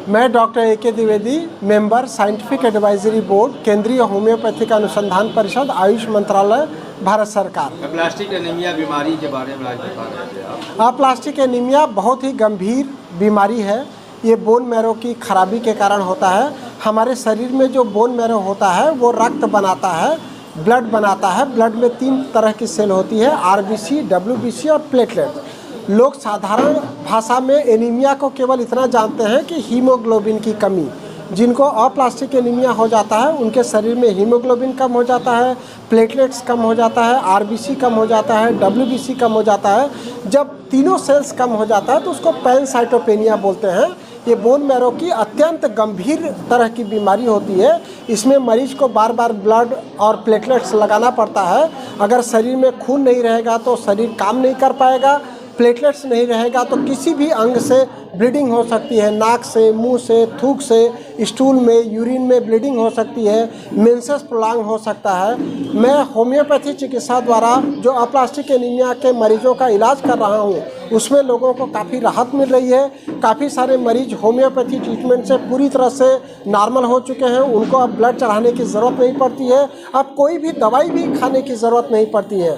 मैं doctor A K. Dwivedi, member scientific advisory board, केंद्रीय homoeopathic अनुसंधान परिषद, आयुष मंत्रालय, भारत सरकार। प्लास्टिक एनीमिया बीमारी के बारे में आज बता रहे थे आप। प्लास्टिक एनीमिया बहुत ही गंभीर बीमारी है। ये बोन मैरो की खराबी के कारण होता है। हमारे शरीर में जो बोन मैरो होता है वो रक्त बनाता है, ब्लड बनाता है। ब्लड में 3 तरह की सेल होती है, आरबीसी, डब्ल्यूबीसी और प्लेटलेट। लोग साधारण भाषा में एनीमिया को केवल इतना जानते हैं कि हीमोग्लोबिन की कमी। जिनको अप्लास्टिक एनीमिया हो जाता है उनके शरीर में हीमोग्लोबिन कम हो जाता है, प्लेटलेट्स कम हो जाता है, आरबीसी कम हो जाता है, डब्ल्यूबीसी कम हो जाता है। जब तीनों सेल्स कम हो जाता है तो उसको पैनसाइटोपेनिया बोलते हैं। ये बोन मैरो की अत्यंत गंभीर तरह की बीमारी होती है। इसमें मरीज को बार बार ब्लड और प्लेटलेट्स लगाना पड़ता है। अगर शरीर में खून नहीं रहेगा तो शरीर काम नहीं कर पाएगा। प्लेटलेट्स नहीं रहेगा तो किसी भी अंग से ब्लीडिंग हो सकती है। नाक से, मुंह से, थूक से, स्टूल में, यूरिन में ब्लीडिंग हो सकती है। मेंसेस प्रोलॉन्ग हो सकता है। मैं होम्योपैथी चिकित्सा द्वारा जो अप्लास्टिक एनीमिया के मरीजों का इलाज कर रहा हूँ उसमें लोगों को काफ़ी राहत मिल रही है। काफ़ी सारे मरीज होम्योपैथी ट्रीटमेंट से पूरी तरह से नॉर्मल हो चुके हैं। उनको अब ब्लड चढ़ाने की ज़रूरत नहीं पड़ती है। अब कोई भी दवाई भी खाने की ज़रूरत नहीं पड़ती है।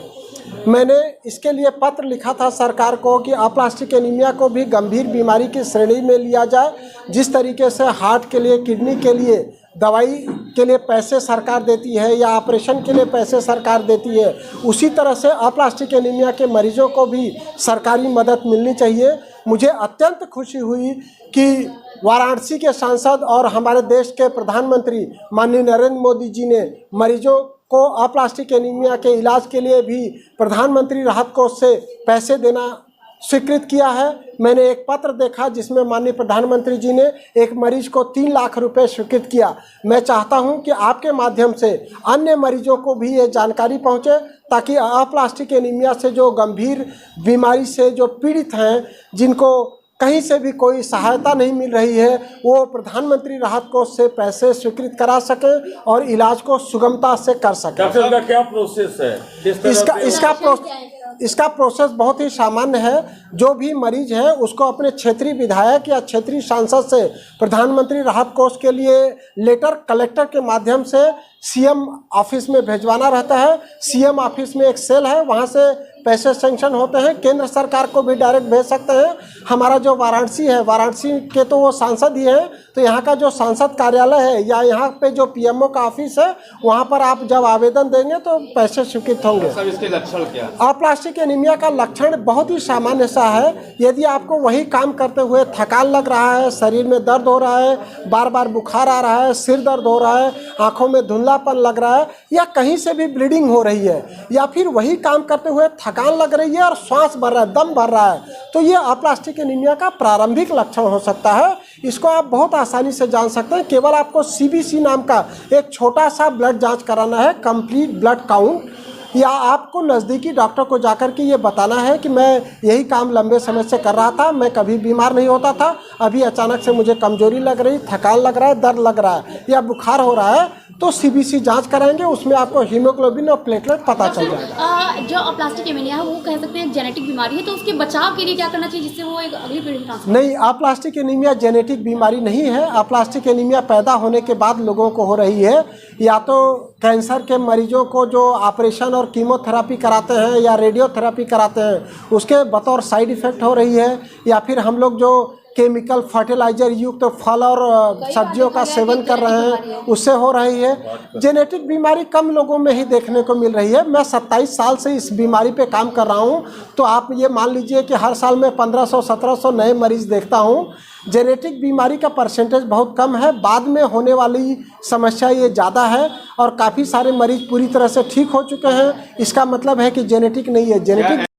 मैंने इसके लिए पत्र लिखा था सरकार को कि अप्लास्टिक एनीमिया को भी गंभीर बीमारी की श्रेणी में लिया जाए। जिस तरीके से हार्ट के लिए, किडनी के लिए दवाई के लिए पैसे सरकार देती है या ऑपरेशन के लिए पैसे सरकार देती है, उसी तरह से अप्लास्टिक एनीमिया के मरीजों को भी सरकारी मदद मिलनी चाहिए। मुझे अत्यंत खुशी हुई कि वाराणसी के सांसद और हमारे देश के प्रधानमंत्री माननीय नरेंद्र मोदी जी ने मरीजों को अप्लास्टिक एनीमिया के इलाज के लिए भी प्रधानमंत्री राहत कोष से पैसे देना स्वीकृत किया है। मैंने एक पत्र देखा जिसमें माननीय प्रधानमंत्री जी ने एक मरीज को 3 लाख रुपए स्वीकृत किया। मैं चाहता हूं कि आपके माध्यम से अन्य मरीजों को भी ये जानकारी पहुंचे ताकि अप्लास्टिक एनीमिया से जो गंभीर बीमारी से जो पीड़ित हैं, जिनको कहीं से भी कोई सहायता नहीं मिल रही है, वो प्रधानमंत्री राहत कोष से पैसे स्वीकृत करा सकें और इलाज को सुगमता से कर सकें। डॉक्टर का क्या प्रोसेस है? इसका प्रोसेस बहुत ही सामान्य है। जो भी मरीज है उसको अपने क्षेत्रीय विधायक या क्षेत्रीय सांसद से प्रधानमंत्री राहत कोष के लिए लेटर कलेक्टर के माध्यम से सीएम ऑफिस में भेजवाना रहता है। सीएम ऑफिस में एक सेल है, वहाँ से पैसे सेंक्शन होते हैं। केंद्र सरकार को भी डायरेक्ट भेज सकते हैं। हमारा जो वाराणसी है, वाराणसी के तो वो सांसद ही हैं, तो यहाँ का जो सांसद कार्यालय है या यहाँ पे जो पीएमओ का ऑफिस है, वहाँ पर आप जब आवेदन देंगे तो पैसे स्वीकृत होंगे। सब इसके लक्षण क्या? अप्लास्टिक एनीमिया का लक्षण बहुत ही सामान्य सा है। यदि आपको वही काम करते हुए थकान लग रहा है, शरीर में दर्द हो रहा है, बार बार बुखार आ रहा है, सिर दर्द हो रहा है, आँखों में धुंधलापन लग रहा है, या कहीं से भी ब्लीडिंग हो रही है, या फिर वही काम करते हुए थकान लग रही है और श्वास भर रहा है, दम भर रहा है, तो ये अप्लास्टिक एनीमिया का प्रारंभिक लक्षण हो सकता है। इसको आप बहुत आसानी से जान सकते हैं। केवल आपको सीबीसी नाम का एक छोटा सा ब्लड जांच कराना है, कंप्लीट ब्लड काउंट, या आपको नज़दीकी डॉक्टर को जाकर के ये बताना है कि मैं यही काम लंबे समय से कर रहा था, मैं कभी बीमार नहीं होता था, अभी अचानक से मुझे कमजोरी लग रही, थकान लग रहा है, दर्द लग रहा है या बुखार हो रहा है, तो सीबीसी जांच कराएंगे। उसमें आपको हीमोग्लोबिन और प्लेटलेट पता चल जाएगा। जो अप्लास्टिक एनीमिया है वो कह सकते हैं जेनेटिक बीमारी है, तो उसके बचाव के लिए क्या करना चाहिए जिससे वो एक अगली पीढ़ी में ट्रांसफर? नहीं, अप्लास्टिक एनीमिया जेनेटिक बीमारी नहीं है। अप्लास्टिक एनीमिया पैदा होने के बाद लोगों को हो रही है। या तो कैंसर के मरीजों को जो ऑपरेशन और कीमोथेरापी कराते हैं या रेडियोथेरापी कराते हैं, उसके बतौर साइड इफ़ेक्ट हो रही है, या फिर हम लोग जो केमिकल फर्टिलाइजर युक्त तो फल और सब्जियों का सेवन कर रहे हैं उससे हो रही है। जेनेटिक बीमारी कम लोगों में ही देखने को मिल रही है। मैं 27 साल से इस बीमारी पे काम कर रहा हूँ, तो आप ये मान लीजिए कि हर साल मैं 1500-1700 नए मरीज देखता हूँ। जेनेटिक बीमारी का परसेंटेज बहुत कम है, बाद में होने वाली समस्या ये ज़्यादा है, और काफ़ी सारे मरीज पूरी तरह से ठीक हो चुके हैं। इसका मतलब है कि जेनेटिक नहीं है। जेनेटिक